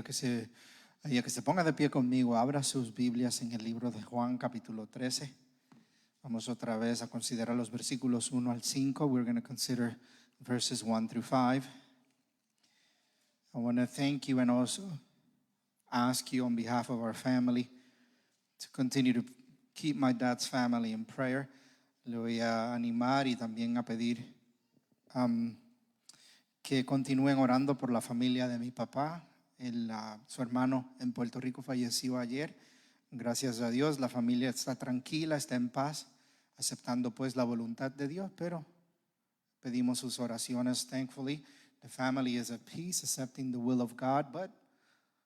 Que se ponga de pie conmigo, abra sus Biblias en el libro de Juan capítulo 13. Vamos otra vez a considerar los versículos 1 al 5. We're going to consider verses 1 through 5. I want to thank you and also ask you on behalf of our family to continue to keep my dad's family in prayer. Le voy a animar y también a pedir que continúen orando por la familia de mi papá. Su hermano en Puerto Rico falleció ayer. Gracias a Dios la familia está tranquila, está en paz, aceptando pues la voluntad de Dios, pero pedimos sus oraciones. Thankfully, the family is at peace, accepting the will of God, but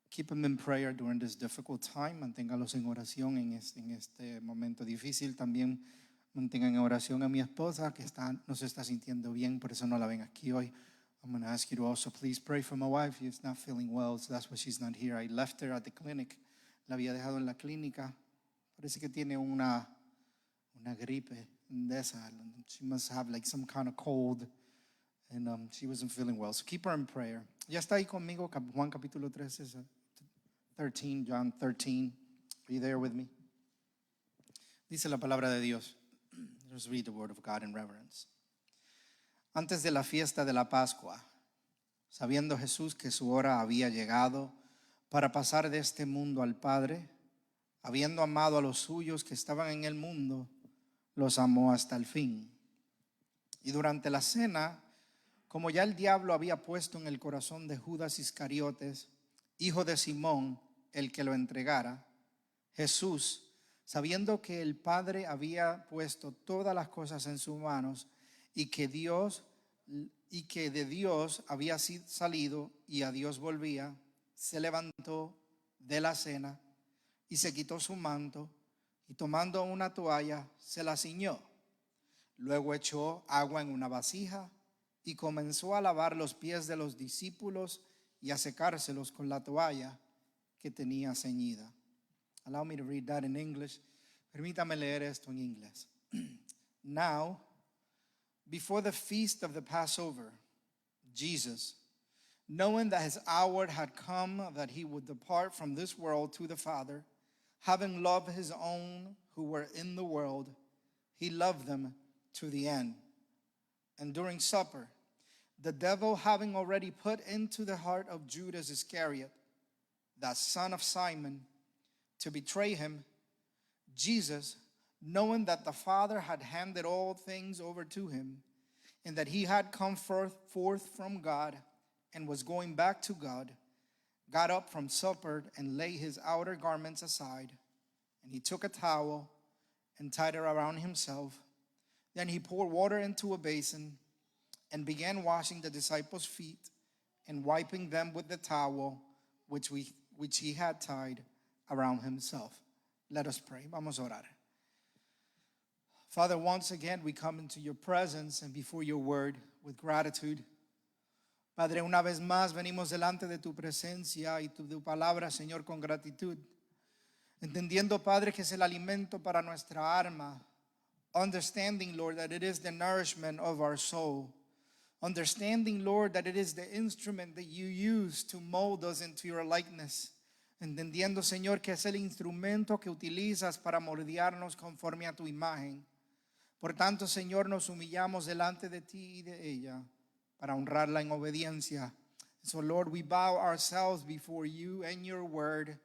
keep them in prayer during this difficult time. Manténgalos en oración en este momento difícil. También mantengan en oración a mi esposa que no se está sintiendo bien, por eso no la ven aquí hoy. I'm going to ask you to also please pray for my wife. She's not feeling well, so that's why she's not here. I left her at the clinic. La había dejado en la clínica. Parece que tiene una gripe de esa. She must have like some kind of cold, and she wasn't feeling well. So keep her in prayer. Ya está ahí conmigo, Juan capítulo 13, 13, John 13. Are you there with me? Dice la palabra de Dios. Let's read the word of God in reverence. Antes de la fiesta de la Pascua, sabiendo Jesús que su hora había llegado para pasar de este mundo al Padre, habiendo amado a los suyos que estaban en el mundo, los amó hasta el fin. Y durante la cena, como ya el diablo había puesto en el corazón de Judas Iscariotes, hijo de Simón, el que lo entregara, Jesús, sabiendo que el Padre había puesto todas las cosas en sus manos, y que de Dios había salido y a Dios volvía, se levantó de la cena y se quitó su manto y tomando una toalla se la ciñó. Luego echó agua en una vasija y comenzó a lavar los pies de los discípulos y a secárselos con la toalla que tenía ceñida. Allow me to read that in English. Permítame leer esto en inglés. Now, before the feast of the Passover, Jesus, knowing that his hour had come that he would depart from this world to the Father, having loved his own who were in the world, he loved them to the end. And during supper, the devil having already put into the heart of Judas Iscariot, that son of Simon, to betray him, Jesus, knowing that the Father had handed all things over to him, and that he had come forth from God and was going back to God, got up from supper and laid his outer garments aside, and he took a towel and tied it around himself. Then he poured water into a basin and began washing the disciples' feet and wiping them with the towel which he had tied around himself. Let us pray. Vamos a orar. Father, once again we come into your presence and before your word with gratitude. Padre, una vez más venimos delante de tu presencia y tu palabra, Señor, con gratitud. Entendiendo, Padre, que es el alimento para nuestra alma. Understanding, Lord, that it is the nourishment of our soul. Understanding, Lord, that it is the instrument that you use to mold us into your likeness. Entendiendo, Señor, que es el instrumento que utilizas para moldearnos conforme a tu imagen. Por tanto, Señor, nos humillamos delante de ti y de ella para honrarla en obediencia. So, Lord, we bow ourselves before you and your word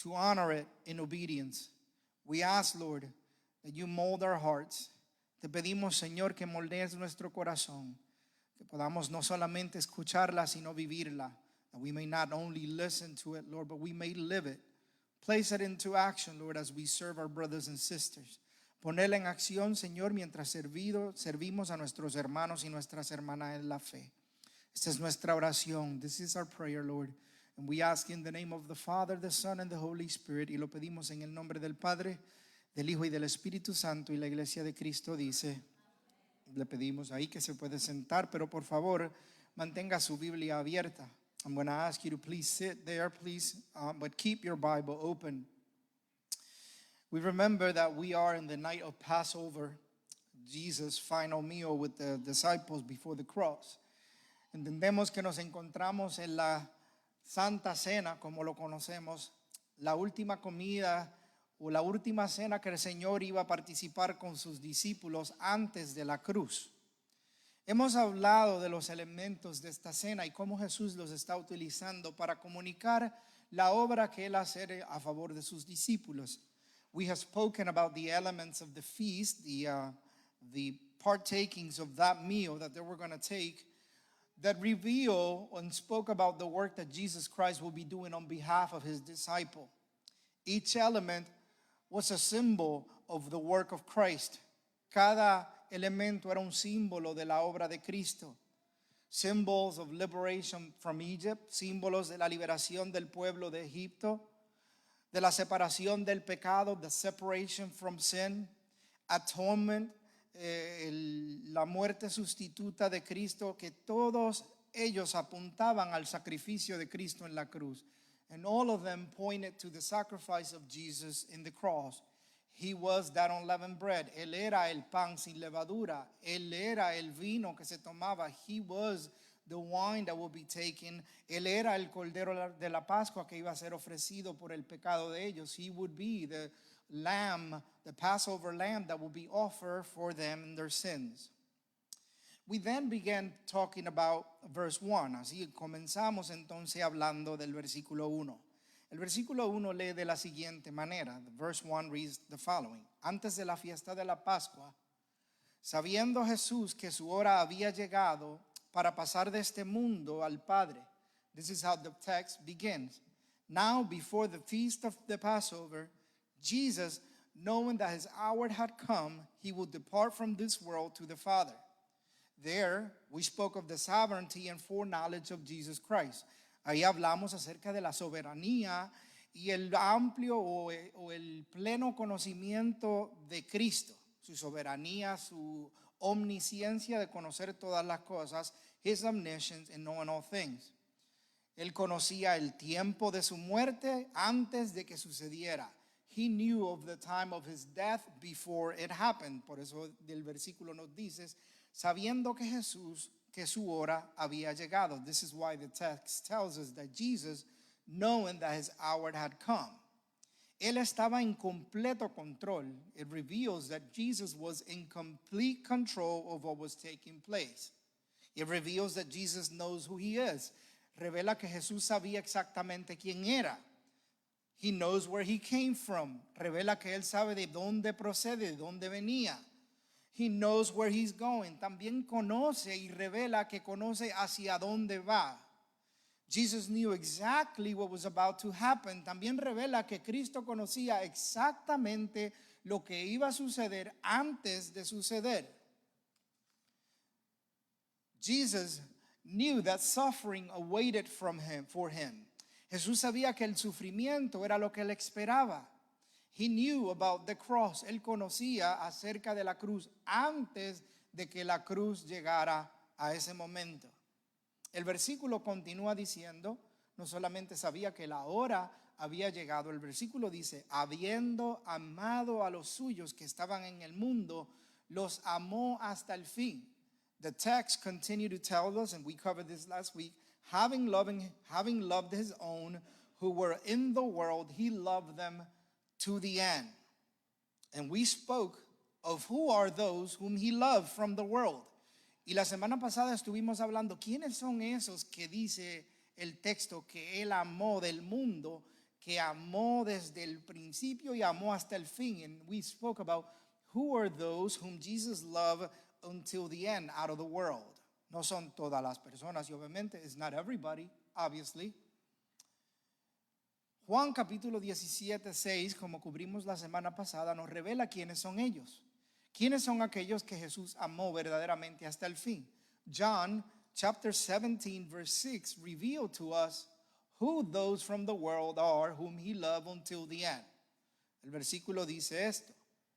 to honor it in obedience. We ask, Lord, that you mold our hearts. Te pedimos, Señor, que moldees nuestro corazón, que podamos no solamente escucharla, sino vivirla, that we may not only listen to it, Lord, but we may live it. Place it into action, Lord, as we serve our brothers and sisters. Ponerla en acción, Señor, mientras servimos a nuestros hermanos y nuestras hermanas en la fe. Esta es nuestra oración. This is our prayer, Lord. And we ask in the name of the Father, the Son, and the Holy Spirit. Y lo pedimos en el nombre del Padre, del Hijo y del Espíritu Santo. Y la Iglesia de Cristo dice, le pedimos ahí que se puede sentar, pero por favor, mantenga su Biblia abierta. I'm going to ask you to please sit there, please, but keep your Bible open. We remember that we are in the night of Passover, Jesus' final meal with the disciples before the cross. Entendemos que nos encontramos en la Santa Cena, como lo conocemos, la última comida o la última cena que el Señor iba a participar con sus discípulos antes de la cruz. Hemos hablado de los elementos de esta cena y cómo Jesús los está utilizando para comunicar la obra que Él hace a favor de sus discípulos. We have spoken about the elements of the feast, the partakings of that meal that they were going to take, that reveal and spoke about the work that Jesus Christ will be doing on behalf of His disciple. Each element was a symbol of the work of Christ. Cada elemento era un símbolo de la obra de Cristo. Symbols of liberation from Egypt, símbolos de la liberación del pueblo de Egipto, de la separación del pecado, the separation from sin, atonement, la muerte sustituta de Cristo, que todos ellos apuntaban al sacrificio de Cristo en la cruz. And all of them pointed to the sacrifice of Jesus in the cross. He was that unleavened bread. Él era el pan sin levadura. Él era el vino que se tomaba. He was the wine that will be taken. Él era el cordero de la Pascua que iba a ser ofrecido por el pecado de ellos. He would be the lamb, the Passover lamb that will be offered for them and their sins. We then began talking about verse 1. Así comenzamos entonces hablando del versículo 1. El versículo 1 lee de la siguiente manera. Verse 1 reads the following. Antes de la fiesta de la Pascua, sabiendo Jesús que su hora había llegado para pasar de este mundo al Padre. This is how the text begins. Now, before the feast of the Passover, Jesus, knowing that his hour had come, he would depart from this world to the Father. There, we spoke of the sovereignty and foreknowledge of Jesus Christ. Ahí hablamos acerca de la soberanía y el amplio o el pleno conocimiento de Cristo. Su soberanía, su omnisciencia de conocer todas las cosas, his omniscience in knowing all things. Él conocía el tiempo de su muerte antes de que sucediera. He knew of the time of his death before it happened. Por eso del versículo nos dice, sabiendo que Jesús, que su hora había llegado. This is why the text tells us that Jesus, knowing that his hour had come. Él estaba en completo control. It reveals that Jesus was in complete control of what was taking place. It reveals that Jesus knows who he is. Revela que Jesús sabía exactamente quién era. He knows where he came from. Revela que él sabe de dónde procede, de dónde venía. He knows where he's going. También conoce y revela que conoce hacia dónde va. Jesus knew exactly what was about to happen. También revela que Cristo conocía exactamente lo que iba a suceder antes de suceder. Jesus knew that suffering awaited for him. Jesús sabía que el sufrimiento era lo que él esperaba. He knew about the cross. Él conocía acerca de la cruz antes de que la cruz llegara a ese momento. El versículo continúa diciendo, no solamente sabía que la hora había llegado, el versículo dice, habiendo amado a los suyos que estaban en el mundo, los amó hasta el fin. The text continued to tell us, and we covered this last week, having loved his own who were in the world, he loved them to the end. And we spoke of who are those whom he loved from the world. Y la semana pasada estuvimos hablando, ¿quiénes son esos que dice el texto que él amó del mundo, que amó desde el principio y amó hasta el fin? And we spoke about who are those whom Jesus loved until the end out of the world. No son todas las personas y obviamente it's not everybody, obviously. Juan capítulo 17, 6, como cubrimos la semana pasada, nos revela quiénes son ellos. ¿Quiénes son aquellos que Jesús amó verdaderamente hasta el fin? John chapter 17 verse 6 revealed to us who those from the world are whom he loved until the end. El versículo dice esto.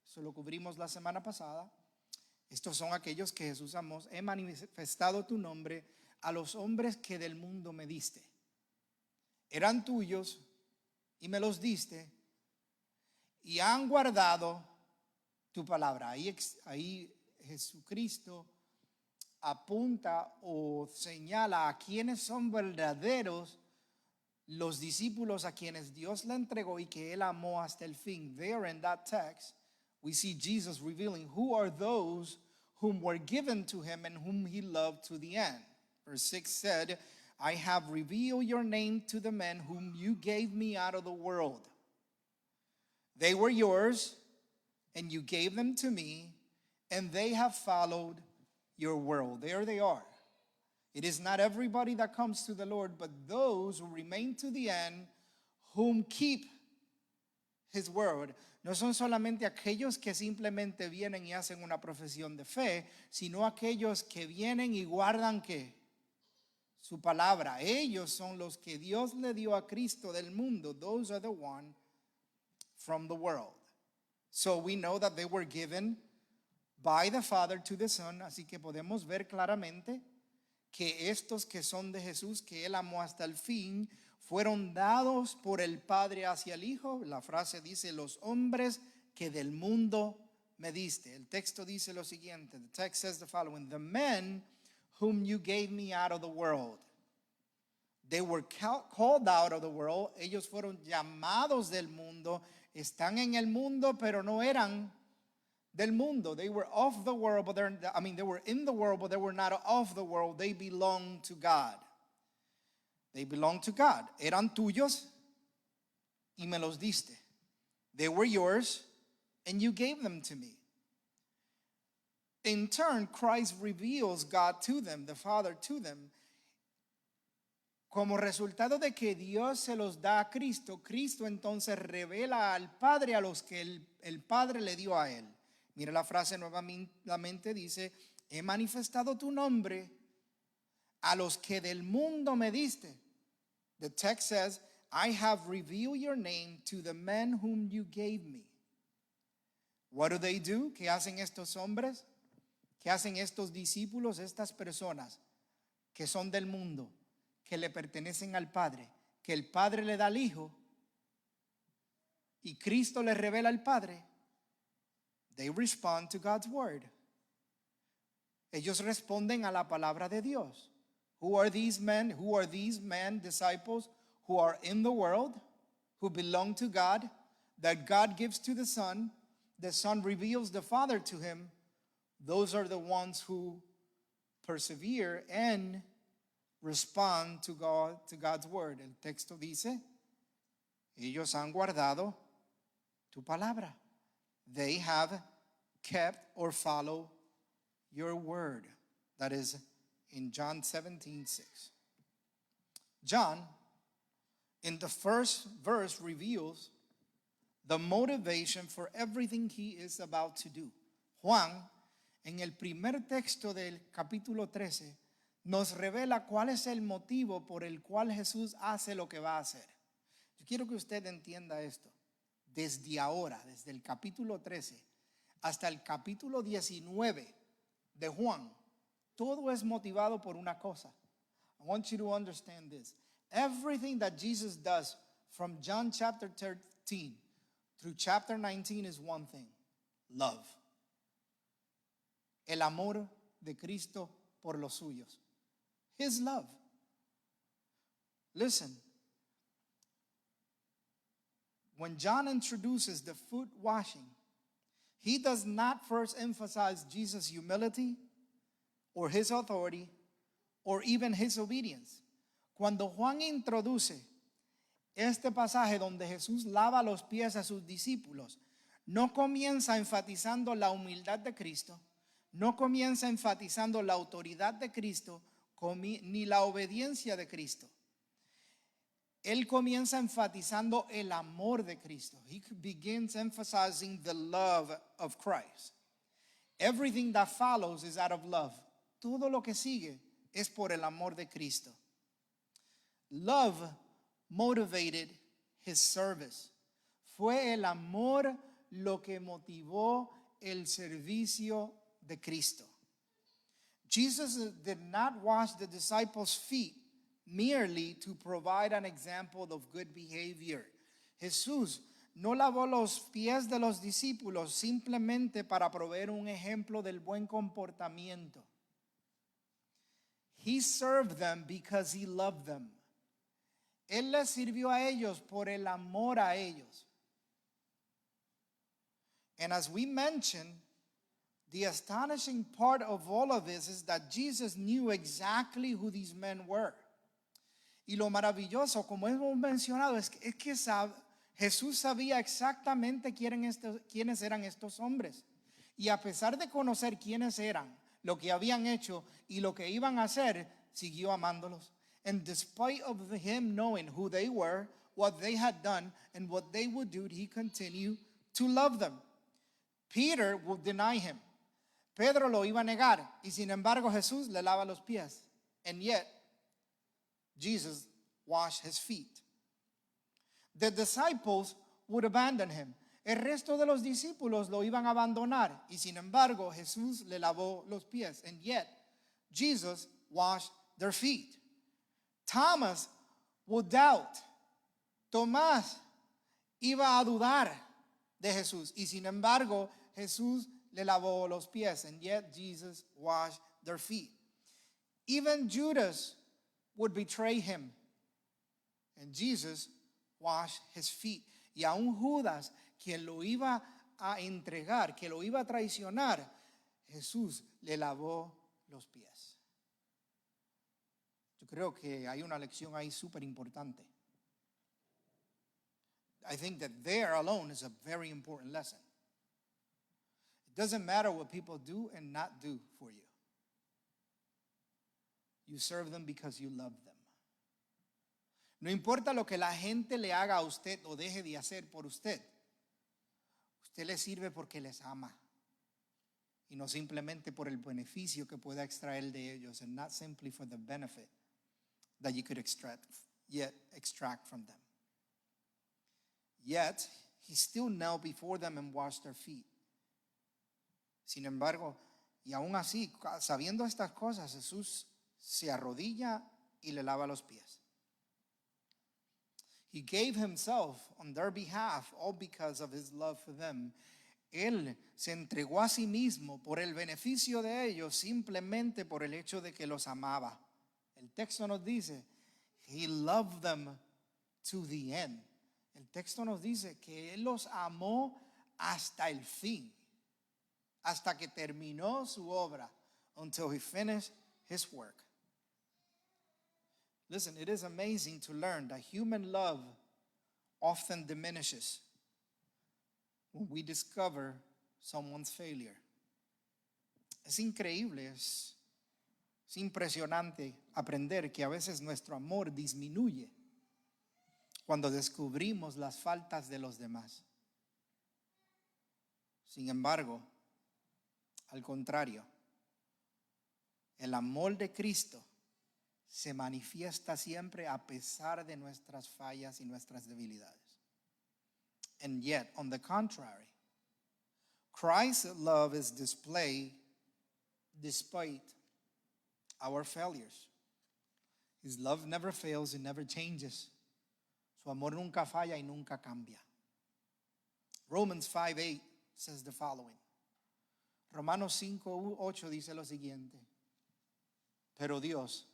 Eso lo cubrimos la semana pasada. Estos son aquellos que Jesús amó. He manifestado tu nombre a los hombres que del mundo me diste. Eran tuyos y me los diste y han guardado tu palabra. Ahí Jesucristo apunta o señala a quienes son verdaderos los discípulos a quienes Dios le entregó y que él amó hasta el fin. There in that text, we see Jesus revealing who are those whom were given to him and whom he loved to the end. Verse 6 said, I have revealed your name to the men whom you gave me out of the world. They were yours, and you gave them to me, and they have followed your word. There they are. It is not everybody that comes to the Lord, but those who remain to the end, whom keep his word. No son solamente aquellos que simplemente vienen y hacen una profesión de fe, sino aquellos que vienen y guardan ¿qué? Su palabra. Ellos son los que Dios le dio a Cristo del mundo. Those are the one from the world. So we know that they were given by the Father to the Son. Así que podemos ver claramente que estos que son de Jesús, que él amó hasta el fin, fueron dados por el Padre hacia el Hijo. La frase dice, los hombres que del mundo me diste. El texto dice lo siguiente. The text says the following, the men whom you gave me out of the world. They were called out of the world. Ellos fueron llamados del mundo. Están en el mundo, pero no eran del mundo. They were of the world, but they were in the world, but they were not of the world. They belong to God. They belong to God. Eran tuyos y me los diste. They were yours and you gave them to me. In turn, Christ reveals God to them, the Father to them. Como resultado de que Dios se los da a Cristo, Cristo entonces revela al Padre a los que el Padre le dio a él. Mira la frase nuevamente, dice, he manifestado tu nombre a los que del mundo me diste. The text says, I have revealed your name to the men whom you gave me. What do? ¿Qué hacen estos hombres? ¿Qué hacen estos discípulos, estas personas que son del mundo, que le pertenecen al Padre, que el Padre le da al Hijo y Cristo le revela al Padre? They respond to God's word. Ellos responden a la palabra de Dios. Who are these men? Who are these men, disciples, who are in the world, who belong to God, that God gives to the Son reveals the Father to him? Those are the ones who persevere and respond to God's word. El texto dice, ellos han guardado tu palabra. They have kept or follow your word. That is in John 17:6. John, in the first verse, reveals the motivation for everything he is about to do. Juan, en el primer texto del capítulo 13, nos revela cuál es el motivo por el cual Jesús hace lo que va a hacer. Yo quiero que usted entienda esto. Desde ahora, desde el capítulo 13 hasta el capítulo 19 de Juan, todo es motivado por una cosa. I want you to understand this. Everything that Jesus does from John chapter 13 through chapter 19 is one thing: love. El amor de Cristo por los suyos. His love. Listen. When John introduces the foot washing, he does not first emphasize Jesus' humility or his authority or even his obedience. Cuando Juan introduce este pasaje donde Jesús lava los pies a sus discípulos, no comienza enfatizando la humildad de Cristo, no comienza enfatizando la autoridad de Cristo ni la obediencia de Cristo. Él comienza enfatizando el amor de Cristo. He begins emphasizing the love of Christ. Everything that follows is out of love. Todo lo que sigue es por el amor de Cristo. Love motivated his service. Fue el amor lo que motivó el servicio de Cristo. Jesus did not wash the disciples' feet merely to provide an example of good behavior. Jesús no lavó los pies de los discípulos simplemente para proveer un ejemplo del buen comportamiento. He served them because he loved them. Él les sirvió a ellos por el amor a ellos. And as we mentioned, the astonishing part of all of this is that Jesus knew exactly who these men were. Y lo maravilloso, como hemos mencionado, es que Jesús sabía exactamente quiénes eran estos hombres. Y a pesar de conocer quiénes eran, lo que habían hecho y lo que iban a hacer, siguió amándolos. And despite of him knowing who they were, what they had done, and what they would do, he continued to love them. Peter would deny him. Pedro lo iba a negar, y sin embargo Jesús le lava los pies. And yet, Jesus washed his feet. The disciples would abandon him. El resto de los discípulos lo iban a abandonar, y sin embargo Jesús le lavó los pies. And yet, Jesus washed their feet. Thomas would doubt. Tomás iba a dudar de Jesús, y sin embargo Jesús le lavó los pies. And yet Jesus washed their feet. Even Judas would betray him, and Jesus washed his feet. Y aún Judas, quien lo iba a entregar, que lo iba a traicionar, Jesús le lavó los pies. Yo creo que hay una lección ahí súper importante. I think that there alone is a very important lesson. It doesn't matter what people do and not do for you. You serve them because you love them. No importa lo que la gente le haga a usted o deje de hacer por usted. Usted les sirve porque les ama. Y no simplemente por el beneficio que pueda extraer de ellos. And not simply for the benefit that you could extract from them. Yet, he still knelt before them and washed their feet. Sin embargo, y aún así, sabiendo estas cosas, Jesús se arrodilla y le lava los pies. He gave himself on their behalf, all because of his love for them. Él se entregó a sí mismo por el beneficio de ellos, simplemente por el hecho de que los amaba. El texto nos dice, he loved them to the end. El texto nos dice que él los amó hasta el fin, hasta que terminó su obra, until he finished his work. Listen, it is amazing to learn that human love often diminishes when we discover someone's failure. Es increíble, es impresionante aprender que a veces nuestro amor disminuye cuando descubrimos las faltas de los demás. Sin embargo, al contrario, el amor de Cristo se manifiesta siempre a pesar de nuestras fallas y nuestras debilidades. And yet, on the contrary, Christ's love is displayed despite our failures. His love never fails, it never changes. Su amor nunca falla y nunca cambia. Romans 5:8 says the following. Romanos 5:8 dice lo siguiente. Pero Dios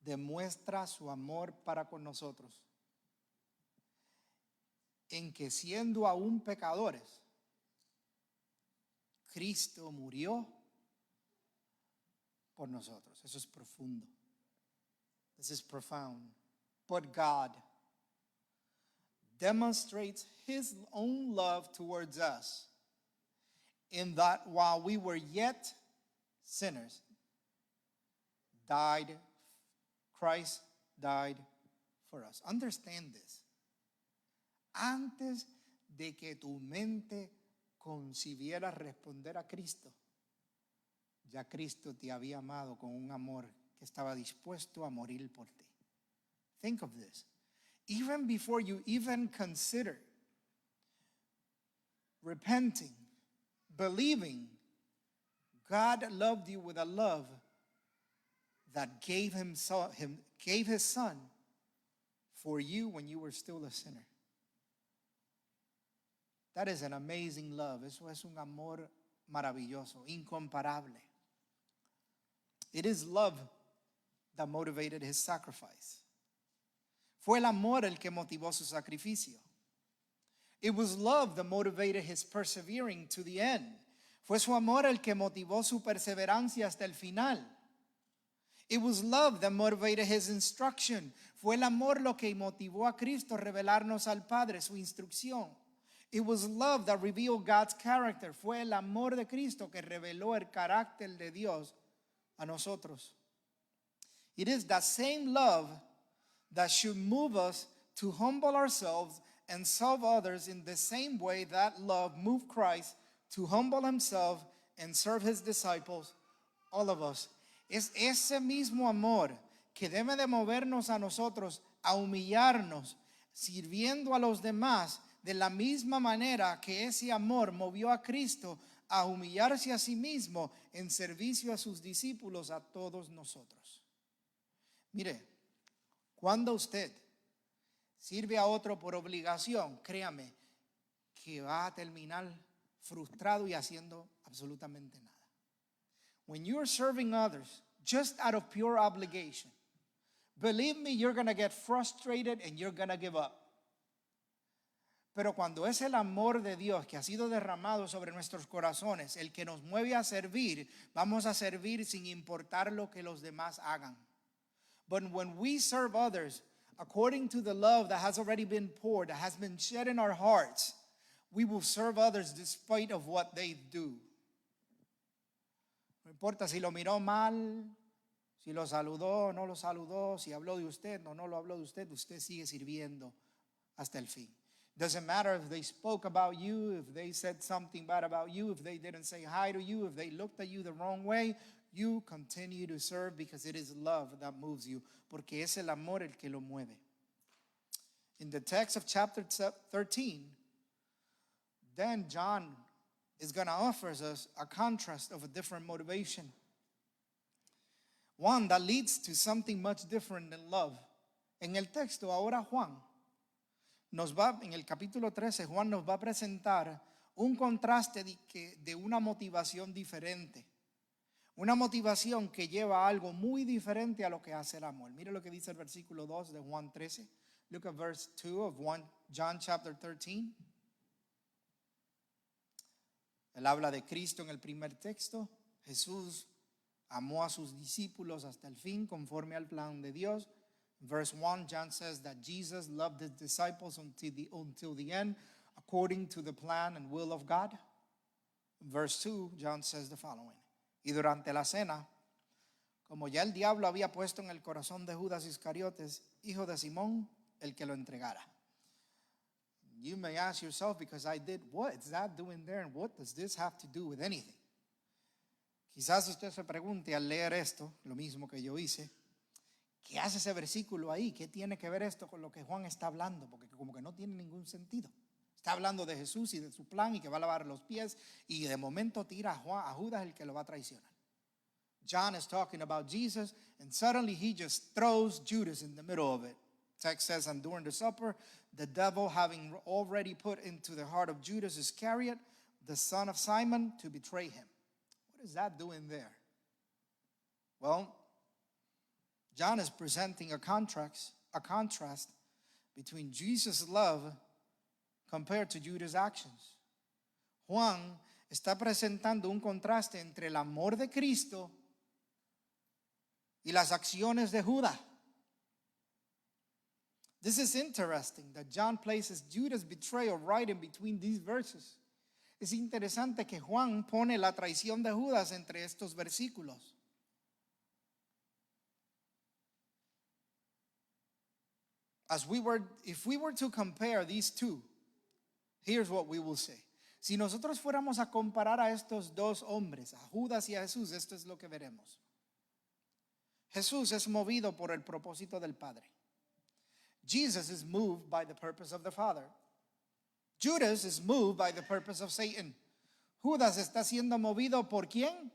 demuestra su amor para con nosotros en que siendo aún pecadores, Cristo murió por nosotros. Eso es profundo. This is profound. But God demonstrates his own love towards us in that while we were yet sinners, Christ died for us. Understand this. Antes de que tu mente concibiera responder a Cristo, ya Cristo te había amado con un amor que estaba dispuesto a morir por ti. Think of this. Even before you even consider repenting, believing, God loved you with a love that gave his son for you when you were still a sinner. That is an amazing love. Eso es un amor maravilloso, incomparable. It is love that motivated his sacrifice. Fue el amor el que motivó su sacrificio. It was love that motivated his persevering to the end. Fue su amor el que motivó su perseverancia hasta el final. It was love that motivated his instruction. Fue el amor lo que motivó a Cristo a revelarnos al Padre su instrucción. It was love that revealed God's character. Fue el amor de Cristo que reveló el carácter de Dios a nosotros. It is that same love that should move us to humble ourselves and serve others in the same way that love moved Christ to humble himself and serve his disciples, all of us. Es ese mismo amor que debe de movernos a nosotros a humillarnos, sirviendo a los demás de la misma manera que ese amor movió a Cristo a humillarse a sí mismo en servicio a sus discípulos, a todos nosotros. Mire, cuando usted sirve a otro por obligación, créame que va a terminar frustrado y haciendo absolutamente nada. When you're serving others just out of pure obligation, believe me, you're going to get frustrated and you're going to give up. Pero cuando es el amor de Dios que ha sido derramado sobre nuestros corazones, el que nos mueve a servir, vamos a servir sin importar lo que los demás hagan. But when we serve others according to the love that has already been poured, that has been shed in our hearts, we will serve others despite of what they do. No importa si lo miró mal, si lo saludó o no lo saludó, si habló de usted o no lo habló de usted, usted sigue sirviendo hasta el fin. Doesn't matter if they spoke about you, if they said something bad about you, if they didn't say hi to you, if they looked at you the wrong way, you continue to serve because it is love that moves you, porque es el amor el que lo mueve. In the text of chapter 13, then John is going to offer us a contrast of a different motivation. One that leads to something much different than love. En el texto, ahora Juan en el capítulo 13, Juan nos va a presentar un contraste de una motivación diferente. Una motivación que lleva a algo muy diferente a lo que hace el amor. Mire lo que dice el versículo 2 de Juan 13. Look at verse 2 of John chapter 13. Él habla de Cristo en el primer texto. Jesús amó a sus discípulos hasta el fin conforme al plan de Dios. Verse 1, John says that Jesus loved his disciples until the end, according to the plan and will of God. Verse 2, John says the following. Y durante la cena, como ya el diablo había puesto en el corazón de Judas Iscariotes, hijo de Simón, el que lo entregara. You may ask yourself, because I did, what is that doing there? And what does this have to do with anything? Quizás usted se pregunte al leer esto, lo mismo que yo hice, ¿qué hace ese versículo ahí? ¿Qué tiene que ver esto con lo que Juan está hablando? Porque como que no tiene ningún sentido. Está hablando de Jesús y de su plan y que va a lavar los pies y de momento tira a Judas el que lo va a traicionar. John is talking about Jesus and suddenly he just throws Judas in the middle of it. Text says, and during the supper, the devil having already put into the heart of Judas Iscariot, the son of Simon, to betray him. What is that doing there? Well, John is presenting a contrast between Jesus' love compared to Judas' actions. Juan está presentando un contraste entre el amor de Cristo y las acciones de Judas. This is interesting that John places Judas' betrayal right in between these verses. Es interesante que Juan pone la traición de Judas entre estos versículos. If we were to compare these two, here's what we will say. Si nosotros fuéramos a comparar a estos dos hombres, a Judas y a Jesús, esto es lo que veremos. Jesús es movido por el propósito del Padre. Jesus is moved by the purpose of the Father. Judas is moved by the purpose of Satan. Judas está siendo movido ¿por quién?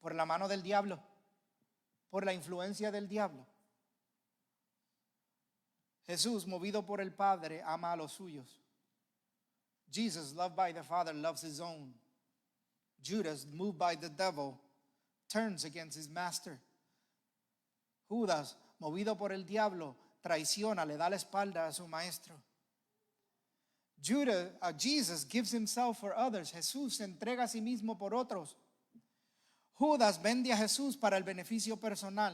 Por la mano del diablo, por la influencia del diablo. Jesús, movido por el Padre, ama a los suyos. Jesus, loved by the Father, loves his own. Judas, moved by the devil, turns against his master. Judas, movido por el diablo, traiciona, le da la espalda a su maestro. Jesus gives himself for others. Jesús se entrega a sí mismo por otros. Judas vende a Jesús para el beneficio personal.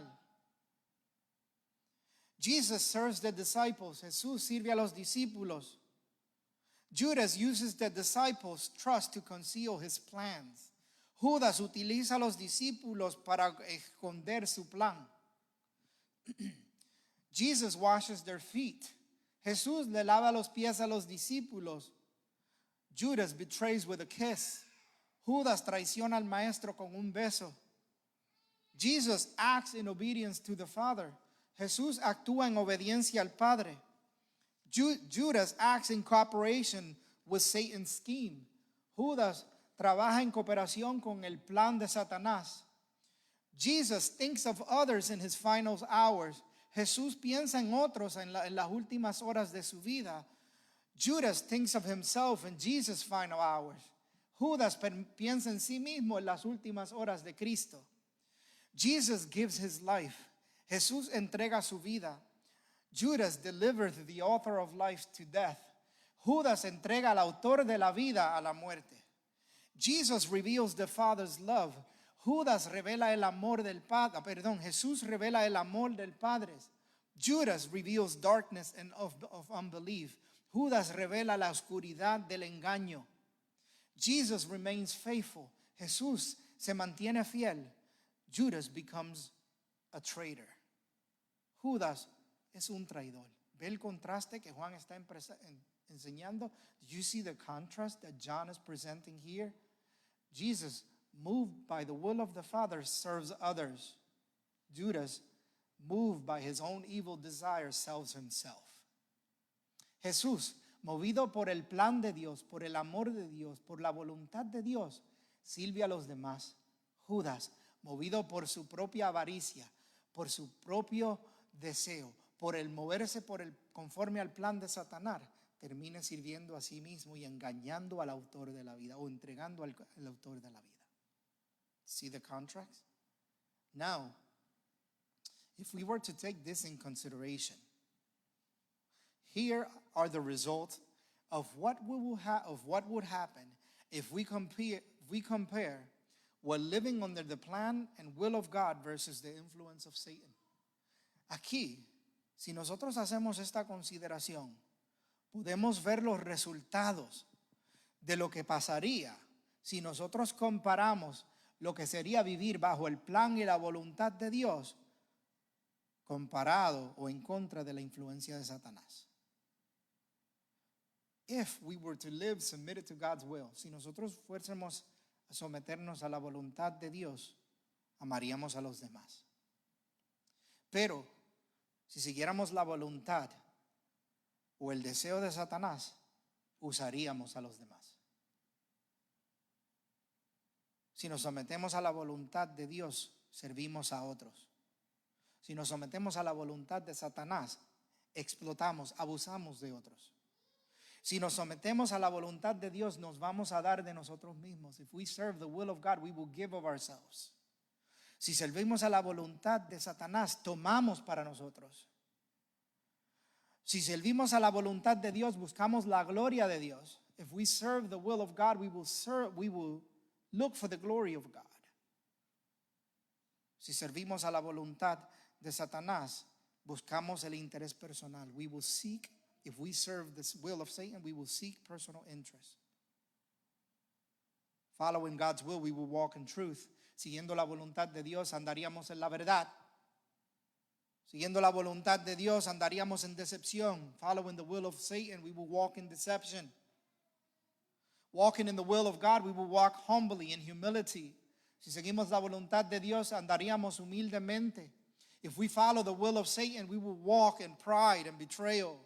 Jesus serves the disciples. Jesús sirve a los discípulos. Judas uses the disciples' trust to conceal his plans. Judas utiliza a los discípulos para esconder su plan. Jesus washes their feet. Jesús le lava los pies a los discípulos. Judas betrays with a kiss. Judas traiciona al maestro con un beso. Jesus acts in obedience to the Father. Jesús actúa en obediencia al Padre. Judas acts in cooperation with Satan's scheme. Judas trabaja en cooperación con el plan de Satanás. Jesus thinks of others in his final hours. Jesús piensa en otros en las últimas horas de su vida. Judas thinks of himself in Jesus' final hours. Judas piensa en sí mismo en las últimas horas de Cristo. Jesus gives his life. Jesús entrega su vida. Judas delivered the author of life to death. Judas entrega al autor de la vida a la muerte. Jesus reveals the Father's love. Judas revela el amor del Padre. Jesús revela el amor del Padre. Judas reveals darkness and of unbelief. Judas revela la oscuridad del engaño. Jesus remains faithful. Jesús se mantiene fiel. Judas becomes a traitor. Judas es un traidor. ¿Ve el contraste que Juan está enseñando? Do you see the contrast that John is presenting here? Jesus, moved by the will of the Father, serves others. Judas, moved by his own evil desires, serves himself. Jesús, movido por el plan de Dios, por el amor de Dios, por la voluntad de Dios, sirve a los demás. Judas, movido por su propia avaricia, por su propio deseo, por el moverse conforme al plan de Satanás, termina sirviendo a sí mismo y engañando al autor de la vida o entregando al autor de la vida. See the contrast? Now, if we were to take this in consideration, here are the results of what would happen if we compare what living under the plan and will of God versus the influence of Satan. Aquí, si nosotros hacemos esta consideración, podemos ver los resultados de lo que pasaría si nosotros comparamos lo que sería vivir bajo el plan y la voluntad de Dios comparado o en contra de la influencia de Satanás. If we were to live submitted to God's will, si nosotros fuésemos a someternos a la voluntad de Dios, amaríamos a los demás. Pero si siguiéramos la voluntad o el deseo de Satanás, usaríamos a los demás. Si nos sometemos a la voluntad de Dios, servimos a otros. Si nos sometemos a la voluntad de Satanás, explotamos, abusamos de otros. Si nos sometemos a la voluntad de Dios, nos vamos a dar de nosotros mismos. If we serve the will of God, we will give of ourselves. Si servimos a la voluntad de Satanás, tomamos para nosotros. Si servimos a la voluntad de Dios, buscamos la gloria de Dios. If we serve the will of God, we will look for the glory of God. Si servimos a la voluntad de Satanás, buscamos el interés personal. We will seek, if we serve the will of Satan, we will seek personal interest. Following God's will, we will walk in truth. Siguiendo la voluntad de Dios, andaríamos en la verdad. Siguiendo la voluntad de Dios, andaríamos en decepción. Following the will of Satan, we will walk in deception. Walking in the will of God, we will walk humbly in humility. Si seguimos la voluntad de Dios, andaríamos humildemente. If we follow the will of Satan, we will walk in pride and betrayal.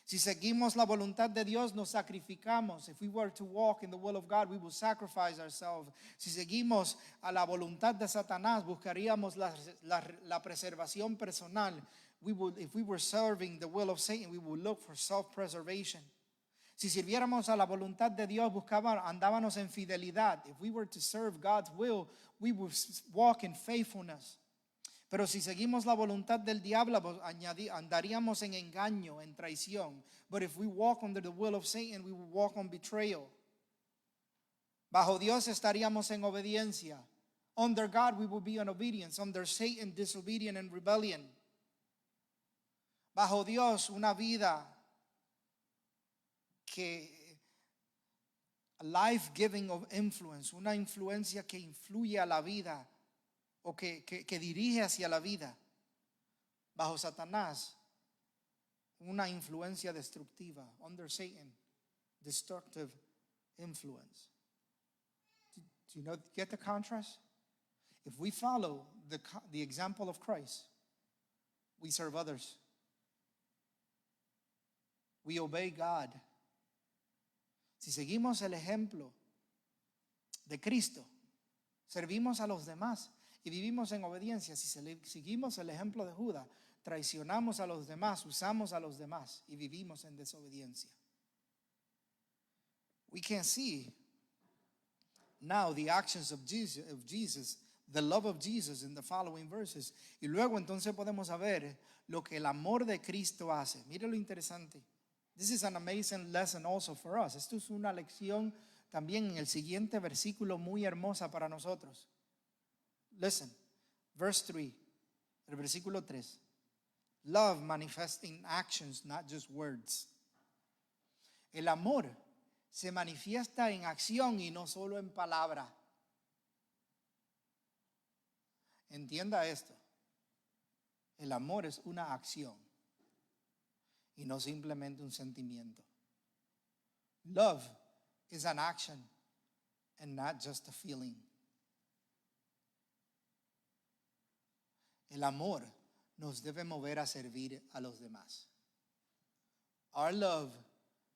Si seguimos la voluntad de Dios, nos sacrificamos. If we were to walk in the will of God, we will sacrifice ourselves. Si seguimos a la voluntad de Satanás, buscaríamos la preservación personal. If we were serving the will of Satan, we would look for self-preservation. Si sirviéramos a la voluntad de Dios, andábamos en fidelidad. If we were to serve God's will, we would walk in faithfulness. Pero si seguimos la voluntad del diablo, pues andaríamos en engaño, en traición. But if we walk under the will of Satan, we will walk on betrayal. Bajo Dios estaríamos en obediencia. Under God, we will be in obedience. Under Satan, disobedient and rebellion. Bajo Dios, una vida que life-giving of influence, una influencia que influye a la vida o que dirige hacia la vida. Bajo Satanás, una influencia destructiva. Under Satan, destructive influence. Do you get the contrast? If we follow the example of Christ, we serve others. We obey God. Si seguimos el ejemplo de Cristo, servimos a los demás y vivimos en obediencia. Si seguimos el ejemplo de Judas, traicionamos a los demás, usamos a los demás y vivimos en desobediencia. We can see now the actions of Jesus, the love of Jesus in the following verses. Y luego entonces podemos saber lo que el amor de Cristo hace. Mire lo interesante. This is an amazing lesson also for us. Esto es una lección también en el siguiente versículo muy hermosa para nosotros. Listen, verse 3, el versículo 3. Love manifests in actions, not just words. El amor se manifiesta en acción y no solo en palabra. Entienda esto. El amor es una acción y no simplemente un sentimiento. Love is an action and not just a feeling. El amor nos debe mover a servir a los demás. Our love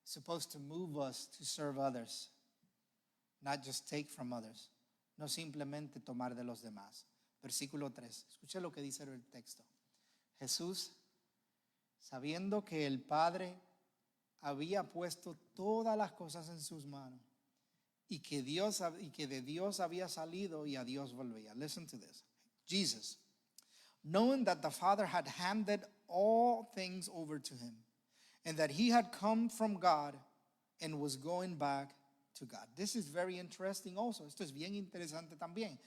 is supposed to move us to serve others, not just take from others, no simplemente tomar de los demás. Versículo 3. Escuche lo que dice el texto. Jesús, sabiendo que el Padre había puesto todas las cosas en sus manos y que de Dios había salido y a Dios volvía. Listen to this. Jesus, knowing that the Father had handed all things over to him and that he had come from God and was going back to God. This is very interesting also. Esto es bien interesante también.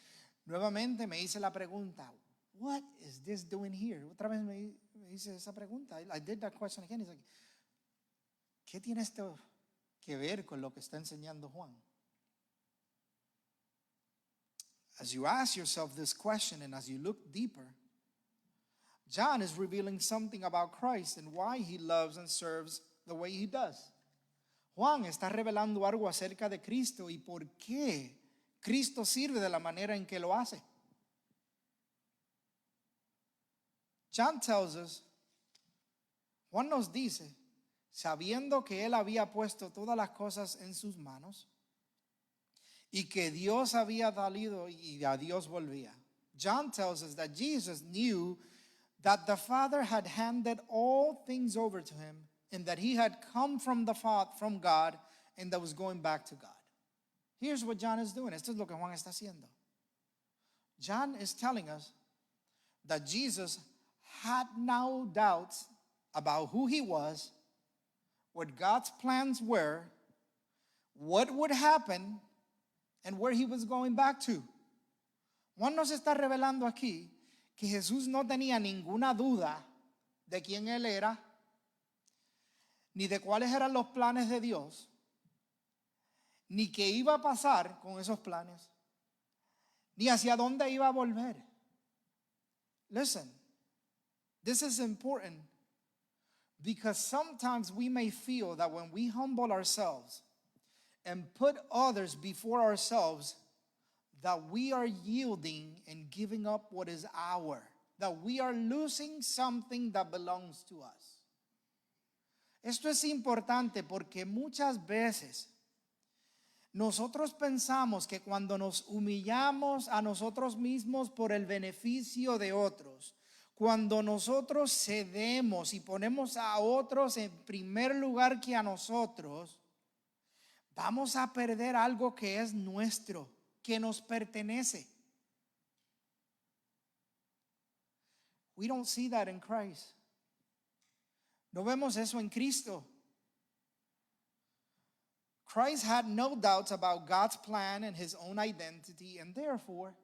Nuevamente me hice la pregunta, what is this doing here? Otra vez me hice esa pregunta. I did that question again. It's like, ¿qué tiene esto que ver con lo que está enseñando Juan? As you ask yourself this question and as you look deeper, John is revealing something about Christ and why he loves and serves the way he does. Juan está revelando algo acerca de Cristo y por qué Cristo sirve de la manera en que lo hace. John tells us, Juan nos dice, sabiendo que él había puesto todas las cosas en sus manos y que Dios había dado y a Dios volvía. John tells us that Jesus knew that the Father had handed all things over to him and that he had come from God and that was going back to God. Here's what John is doing. Esto es lo que Juan está haciendo. John is telling us that Jesus had no doubts about who he was, what God's plans were, what would happen, and where he was going back to. Juan nos está revelando aquí que Jesús no tenía ninguna duda de quién él era, ni de cuáles eran los planes de Dios, ni qué iba a pasar con esos planes, ni hacia dónde iba a volver. Listen, this is important because sometimes we may feel that when we humble ourselves and put others before ourselves, that we are yielding and giving up what is ours, that we are losing something that belongs to us. Esto es importante porque muchas veces nosotros pensamos que cuando nos humillamos a nosotros mismos por el beneficio de otros, cuando nosotros cedemos y ponemos a otros en primer lugar que a nosotros, vamos a perder algo que es nuestro, que nos pertenece. We don't see that in Christ. No vemos eso en Cristo. Christ had no doubts about God's plan and his own identity, and therefore,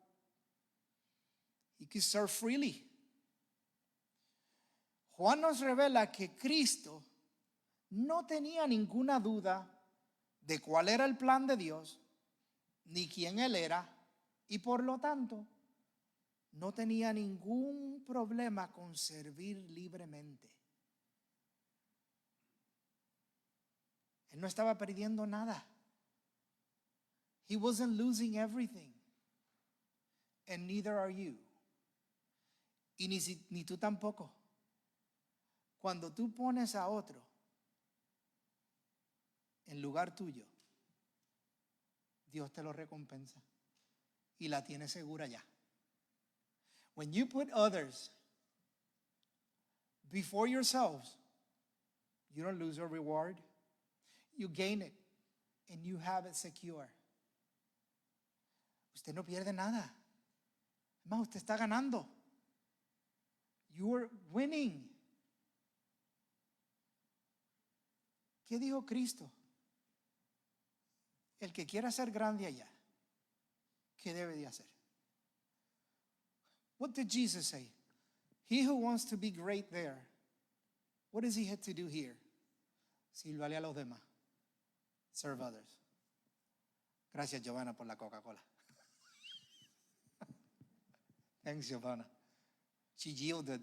he could serve freely. Juan nos revela que Cristo no tenía ninguna duda de cuál era el plan de Dios, ni quién él era, y por lo tanto, no tenía ningún problema con servir libremente. Él no estaba perdiendo nada. He wasn't losing everything. And neither are you. Y ni tú tampoco. Cuando tú pones a otro en lugar tuyo, Dios te lo recompensa y la tiene segura ya. When you put others before yourselves, you don't lose your reward. You gain it and you have it secure. Usted no pierde nada. Además, usted está ganando. You're winning. ¿Qué dijo Cristo? El que quiera ser grande allá, ¿qué debe de hacer? What did Jesus say? He who wants to be great there, what does he have to do here? Sírvale a los demás. Serve others. Gracias, Giovanna, por la Coca-Cola. Thanks, Giovanna. She yielded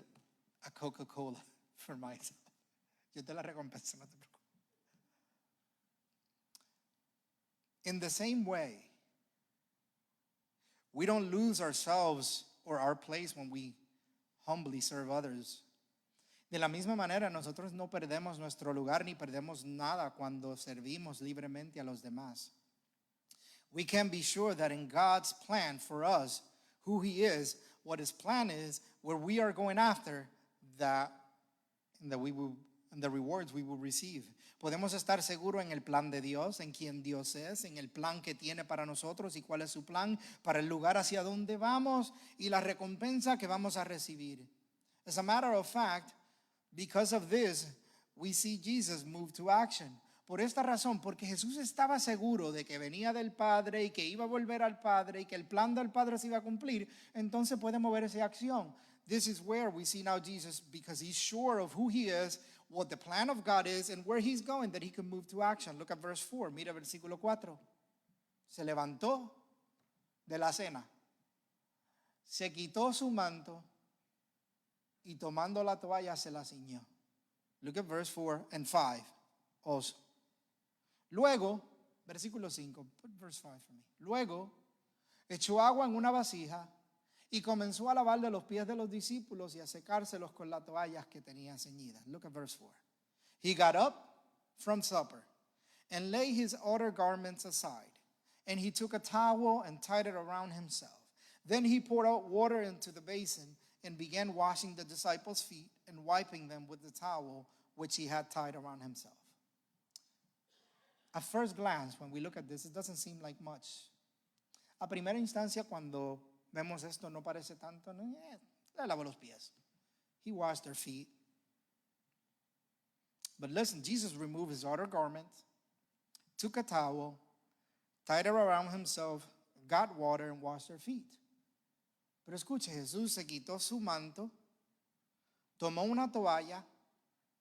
a Coca-Cola for myself. Yo te la recompenso, no te preocupes. In the same way, we don't lose ourselves or our place when we humbly serve others. De la misma manera, nosotros no perdemos nuestro lugar ni perdemos nada cuando servimos libremente a los demás. We can be sure that in God's plan for us, who he is, what his plan is, where we are going after, and the rewards we will receive. Podemos estar seguros en el plan de Dios, en quién Dios es, en el plan que tiene para nosotros y cuál es su plan para el lugar hacia donde vamos y la recompensa que vamos a recibir. As a matter of fact, because of this, we see Jesus move to action. Por esta razón, porque Jesús estaba seguro de que venía del Padre y que iba a volver al Padre y que el plan del Padre se iba a cumplir, entonces puede mover esa acción. This is where we see now Jesus, because he's sure of who he is, what the plan of God is, and where he's going, that he can move to action. Look at verse 4. Mira versículo 4. Se levantó de la cena, se quitó su manto y tomando la toalla se la ciñó. Look at verse 4 and 5 also. Luego, versículo 5, put verse 5 for me. Luego, echó agua en una vasija y comenzó a lavarle los pies de los discípulos y a secárselos con las toallas que tenía ceñidas. Look at verse 4. He got up from supper and laid his outer garments aside, and he took a towel and tied it around himself. Then he poured out water into the basin and began washing the disciples' feet and wiping them with the towel which he had tied around himself. At first glance, when we look at this, it doesn't seem like much. A primera instancia, cuando vemos esto, no parece tanto. Le lavó los pies. He washed their feet. But listen, Jesus removed his outer garment, took a towel, tied it around himself, got water, and washed their feet. Pero escuche, Jesús se quitó su manto, tomó una toalla,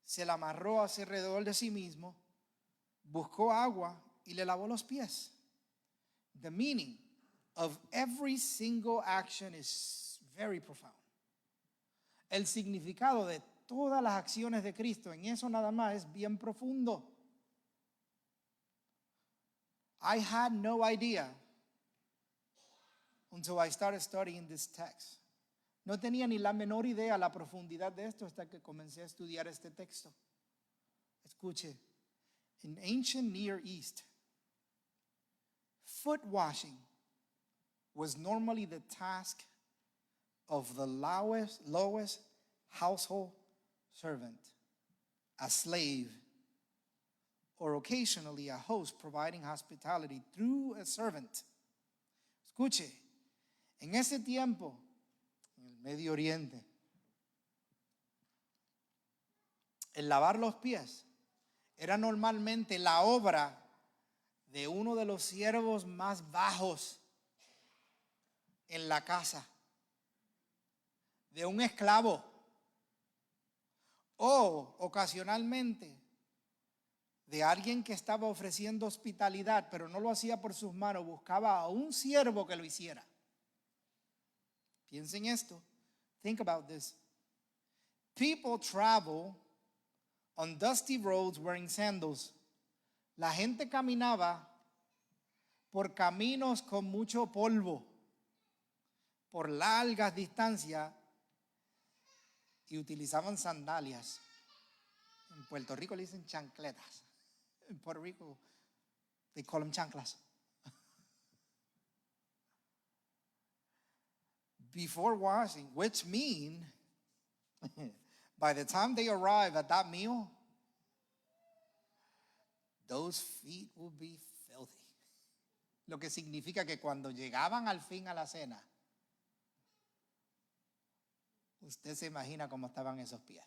se la amarró hacia alrededor de sí mismo, buscó agua y le lavó los pies. The meaning of every single action is very profound. El significado de todas las acciones de Cristo en eso nada más es bien profundo. I had no idea until I started studying this text. No tenía ni la menor idea la profundidad de esto hasta que comencé a estudiar este texto. Escuche, in ancient Near East, foot washing was normally the task of the lowest household servant, a slave, or occasionally a host providing hospitality through a servant. Escuche, en ese tiempo, en el Medio Oriente, El lavar los pies era normalmente la obra de uno de los siervos más bajos en la casa, de un esclavo, o ocasionalmente de alguien que estaba ofreciendo hospitalidad, pero no lo hacía por sus manos, buscaba a un siervo que lo hiciera. Piensen esto. Think about this. People travel on dusty roads wearing sandals. La gente caminaba por caminos con mucho polvo, por largas distancias, y utilizaban sandalias. En Puerto Rico le dicen chancletas. In Puerto Rico, they call them chanclas. Before washing, which mean by the time they arrive at that meal, those feet will be filthy. Lo que significa que cuando llegaban al fin a la cena, usted se imagina cómo estaban esos pies.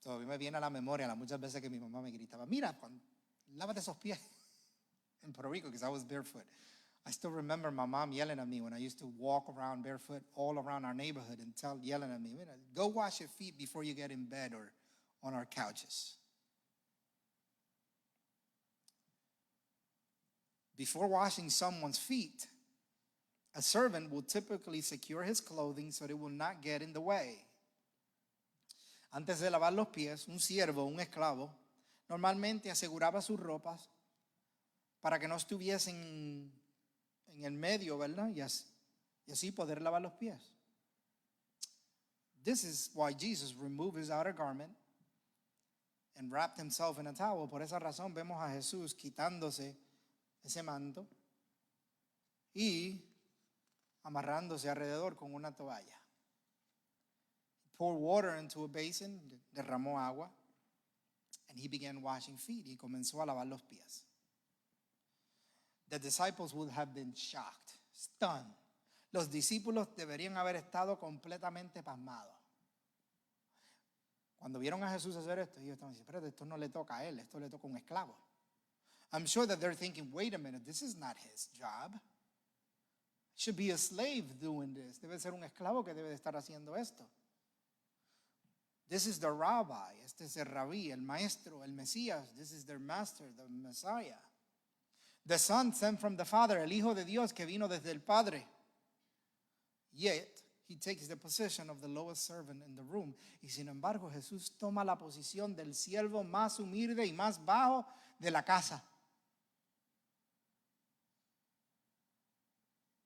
Todavía me viene a la memoria las muchas veces que mi mamá me gritaba, mira, lávate esos pies. In Puerto Rico, because I was barefoot. I still remember my mom yelling at me when I used to walk around barefoot all around our neighborhood and yelling at me, go wash your feet before you get in bed or on our couches. Before washing someone's feet, a servant will typically secure his clothing so it will not get in the way. Antes de lavar los pies, un siervo, un esclavo, normalmente aseguraba sus ropas para que no estuviesen en el medio, ¿verdad? Y así poder lavar los pies. This is why Jesus removed his outer garment and wrapped himself in a towel. Por esa razón vemos a Jesús quitándose ese manto y amarrándose alrededor con una toalla. He poured water into a basin, derramó agua, and he began washing feet. Y comenzó a lavar los pies. The disciples would have been shocked, stunned. Los discípulos deberían haber estado completamente pasmados. Cuando vieron a Jesús hacer esto, ellos estaban diciendo, pero esto no le toca a él, esto le toca a un esclavo. I'm sure that they're thinking, wait a minute, this is not his job. Should be a slave doing this. Debe ser un esclavo que debe de estar haciendo esto. This is the rabbi. Este es el rabí, el maestro, el Mesías. This is their master, the Messiah. The Son sent from the Father, el Hijo de Dios que vino desde el Padre. Yet, he takes the position of the lowest servant in the room. Y sin embargo, Jesús toma la posición del siervo más humilde y más bajo de la casa.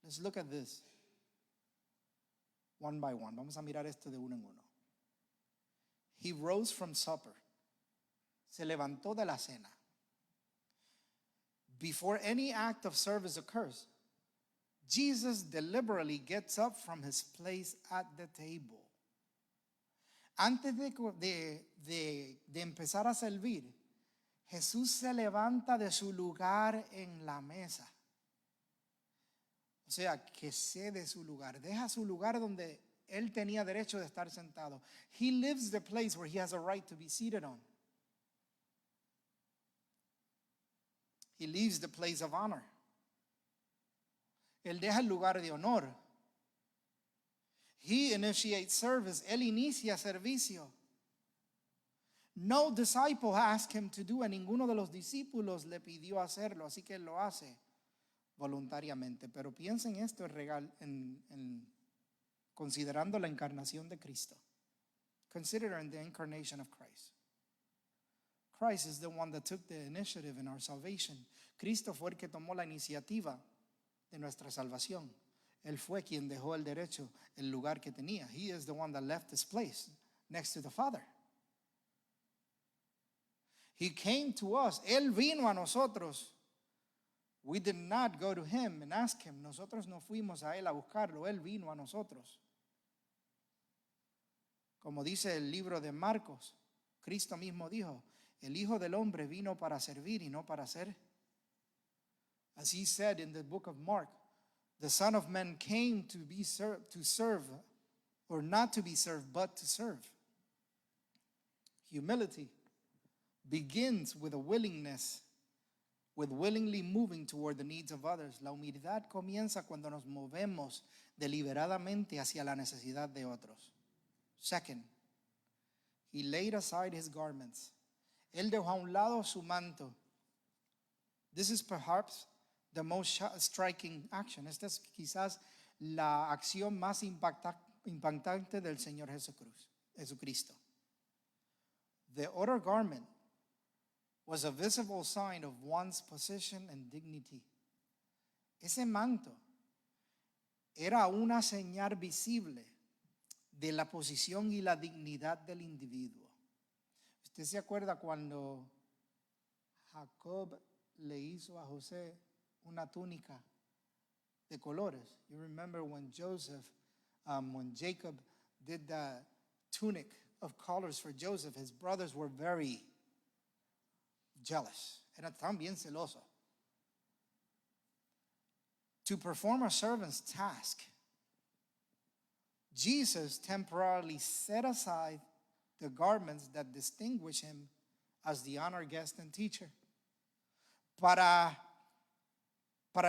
Let's look at this one by one. Vamos a mirar esto de uno en uno. He rose from supper. Se levantó de la cena. Before any act of service occurs, Jesus deliberately gets up from his place at the table. Antes de empezar a servir, Jesús se levanta de su lugar en la mesa. O sea, que cede su lugar, deja su lugar donde él tenía derecho de estar sentado. He leaves the place where he has a right to be seated on. He leaves the place of honor. Él deja el lugar de honor. He initiates service. Él inicia servicio. No disciple asked him to do, and ninguno de los discípulos le pidió hacerlo, así que él lo hace voluntariamente. Pero piensen esto considerando la encarnación de Cristo. Considering the incarnation of Christ. Christ is the one that took the initiative in our salvation. Cristo fue el que tomó la iniciativa de nuestra salvación. Él fue quien dejó el derecho, el lugar que tenía. He is the one that left his place next to the Father. He came to us. Él vino a nosotros. We did not go to him and ask him. Nosotros no fuimos a él a buscarlo. Él vino a nosotros. Como dice el libro de Marcos, Cristo mismo dijo, el Hijo del Hombre vino para servir y no para ser. As he said in the book of Mark, The Son of Man came to be to serve, or not to be served, but to serve. Humility begins with a willingness, with willingly moving toward the needs of others. La humildad comienza cuando nos movemos deliberadamente hacia la necesidad de otros. Second, he laid aside his garments. Él dejó a un lado su manto. This is perhaps the most striking action. Esta es quizás la acción más impactante del Señor Jesucristo. The outer garment was a visible sign of one's position and dignity. Ese manto era una señal visible de la posición y la dignidad del individuo. ¿Usted se acuerda cuando Jacob le hizo a José una túnica de colores? You remember when when Jacob did the tunic of colors for Joseph, his brothers were very jealous. Era tan bien celoso. To perform a servant's task, Jesus temporarily set aside the garments that distinguish him as the honored guest and teacher. Para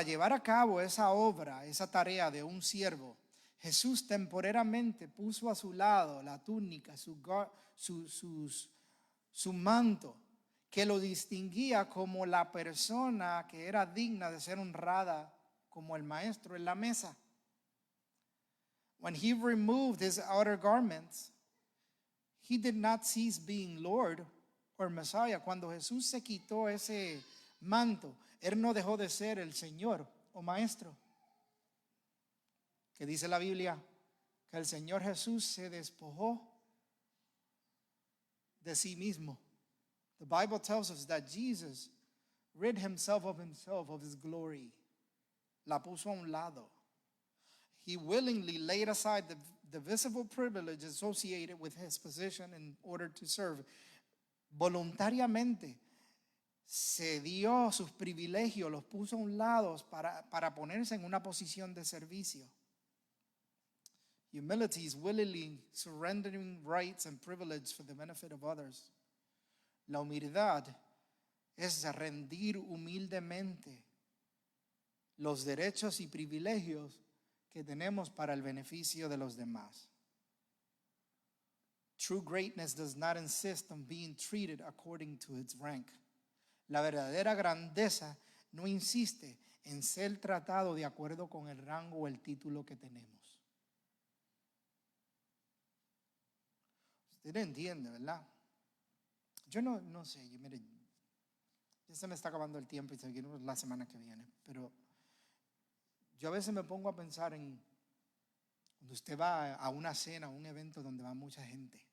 llevar a cabo esa obra, esa tarea de un siervo, Jesús temporariamente puso a su lado la túnica, su manto, que lo distinguía como la persona que era digna de ser honrada como el maestro en la mesa. When he removed his outer garments, he did not cease being Lord or Messiah. Cuando Jesús se quitó ese manto, él no dejó de ser el Señor o maestro. Que dice la Biblia que el Señor Jesús se despojó de sí mismo. The Bible tells us that Jesus rid himself, of his glory. La puso a un lado. He willingly laid aside the visible privilege associated with his position in order to serve. Voluntariamente se dio sus privilegios, los puso a un lado para ponerse en una posición de servicio. Humility is willingly surrendering rights and privilege for the benefit of others. La humildad es rendir humildemente los derechos y privilegios que tenemos para el beneficio de los demás. True greatness does not insist on being treated according to its rank. La verdadera grandeza no insiste en ser tratado de acuerdo con el rango o el título que tenemos. Usted entiende, ¿verdad? Yo no sé, mire, ya se me está acabando el tiempo y seguimos la semana que viene, pero yo a veces me pongo a pensar en cuando usted va a una cena, a un evento donde va mucha gente.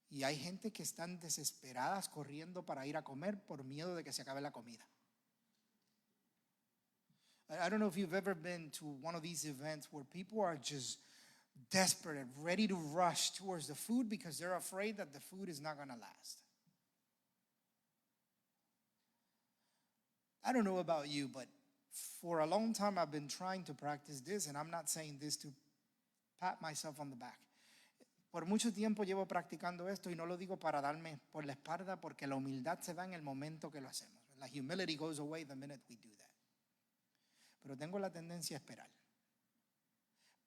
Y hay gente que están desesperadas corriendo para ir a comer por miedo de que se acabe la comida. I don't know if you've ever been to one of these events where people are just desperate and ready to rush towards the food because they're afraid that the food is not going to last. I don't know about you, but for a long time I've been trying to practice this, and I'm not saying this to pat myself on the back. Por mucho tiempo llevo practicando esto y no lo digo para darme por la espalda, porque la humildad se da en el momento que lo hacemos. La humility goes away the minute we do that. Pero tengo la tendencia a esperar.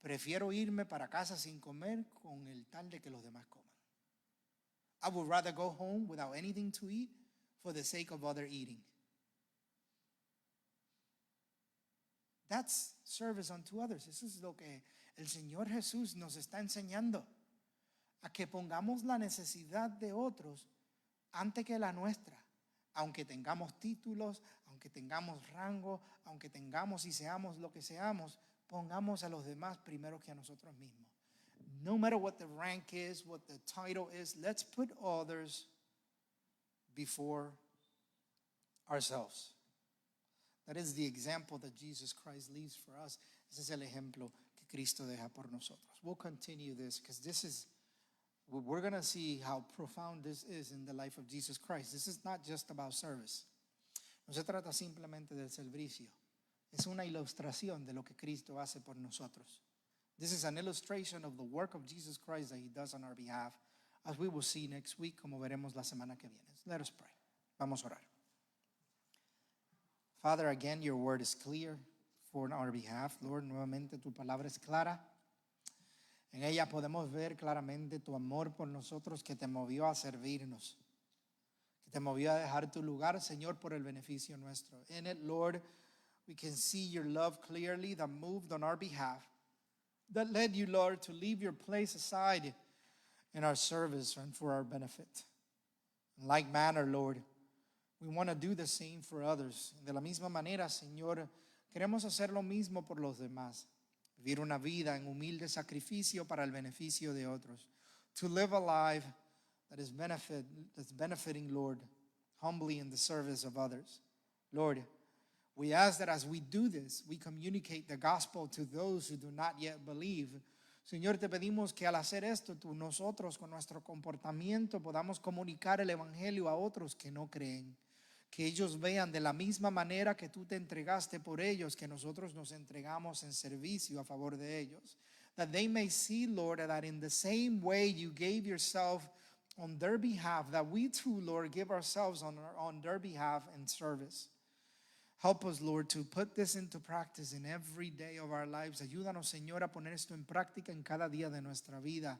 Prefiero irme para casa sin comer con el tal de que los demás coman. I would rather go home without anything to eat for the sake of other eating. That's service unto others. Eso es lo que el Señor Jesús nos está enseñando. A que pongamos la necesidad de otros antes que la nuestra. Aunque tengamos títulos, aunque tengamos rango, aunque tengamos y seamos lo que seamos, pongamos a los demás primero que a nosotros mismos. No matter what the rank is, what the title is, let's put others before ourselves. That is the example that Jesus Christ leaves for us. Ese es el ejemplo que Cristo deja por nosotros. We'll continue this because we're going to see how profound this is in the life of Jesus Christ. This is not just about service. No se trata simplemente del servicio. es una ilustración de lo que Cristo hace por nosotros. This is an illustration of the work of Jesus Christ that he does on our behalf, as we will see next week, como veremos la semana que viene. Let us pray. Vamos a orar. Father, again, your word is clear for our behalf. Lord, nuevamente tu palabra es clara. En ella podemos ver claramente tu amor por nosotros que te movió a servirnos, que te movió a dejar tu lugar, Señor, por el beneficio nuestro. In it, Lord, we can see your love clearly that moved on our behalf, that led you, Lord, to leave your place aside in our service and for our benefit. In like manner, Lord, we want to do the same for others. De la misma manera, Señor, queremos hacer lo mismo por los demás. Vivir una vida en humilde sacrificio para el beneficio de otros. To live a life that's benefiting, Lord, humbly in the service of others. Lord, we ask that as we do this, we communicate the gospel to those who do not yet believe. Señor, te pedimos que al hacer esto, nosotros con nuestro comportamiento podamos comunicar el evangelio a otros que no creen. Que ellos vean de la misma manera que tú te entregaste por ellos, que nosotros nos entregamos en servicio a favor de ellos. That they may see, Lord, that in the same way you gave yourself on their behalf, that we too, Lord, give ourselves on their behalf in service. Help us, Lord, to put this into practice in every day of our lives. Ayúdanos, Señor, a poner esto en práctica en cada día de nuestra vida.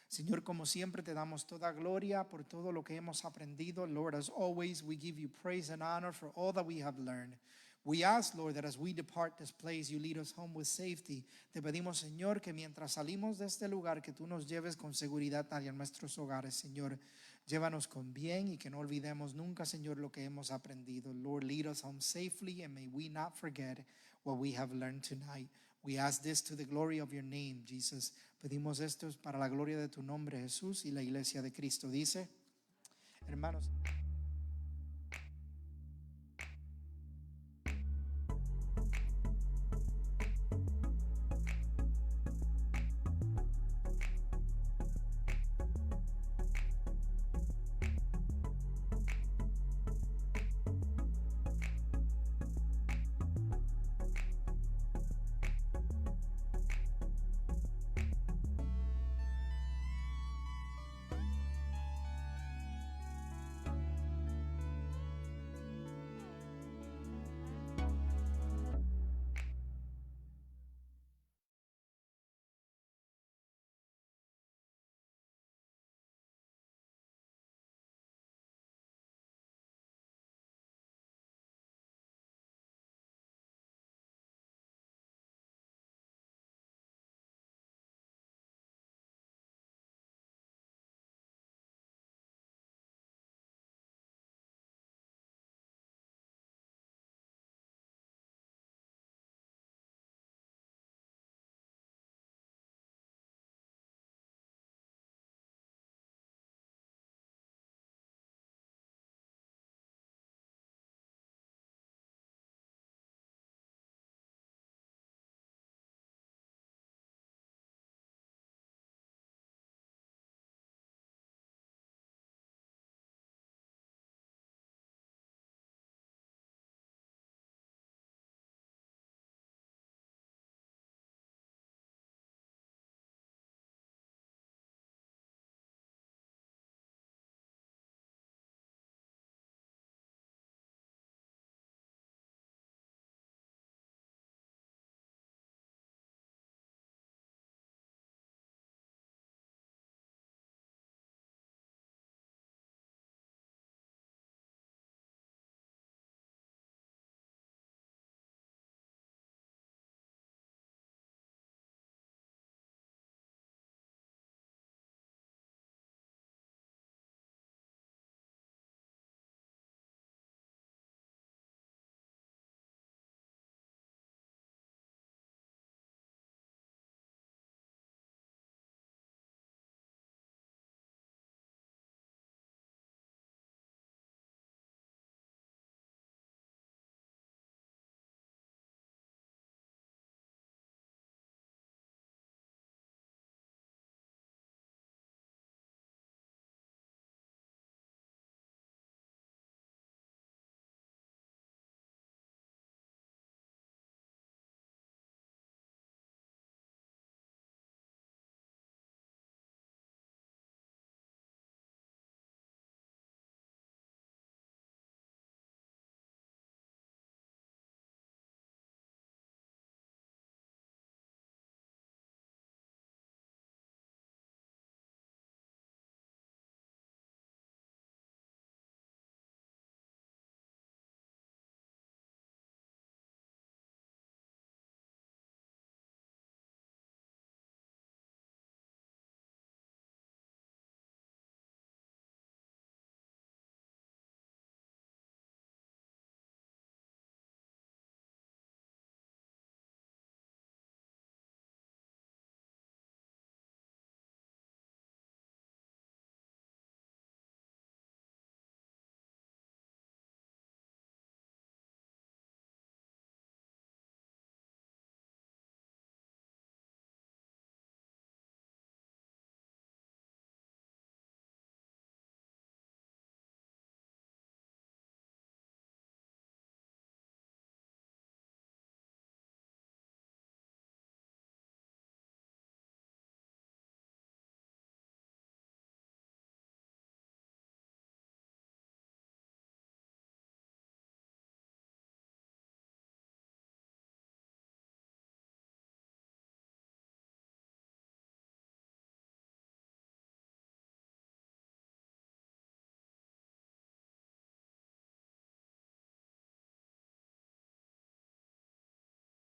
Señor, como siempre te damos toda gloria por todo lo que hemos aprendido. Lord, as always, we give you praise and honor for all that we have learned. We ask, Lord, that as we depart this place, you lead us home with safety. Te pedimos, Señor, que mientras salimos de este lugar, que tú nos lleves con seguridad hacia nuestros hogares, Señor. Llévanos con bien y que no olvidemos nunca, Señor, lo que hemos aprendido. Lord, lead us home safely and may we not forget what we have learned tonight. We ask this to the glory of your name, Jesus. Pedimos esto para la gloria de tu nombre, Jesús, y la iglesia de Cristo dice, hermanos.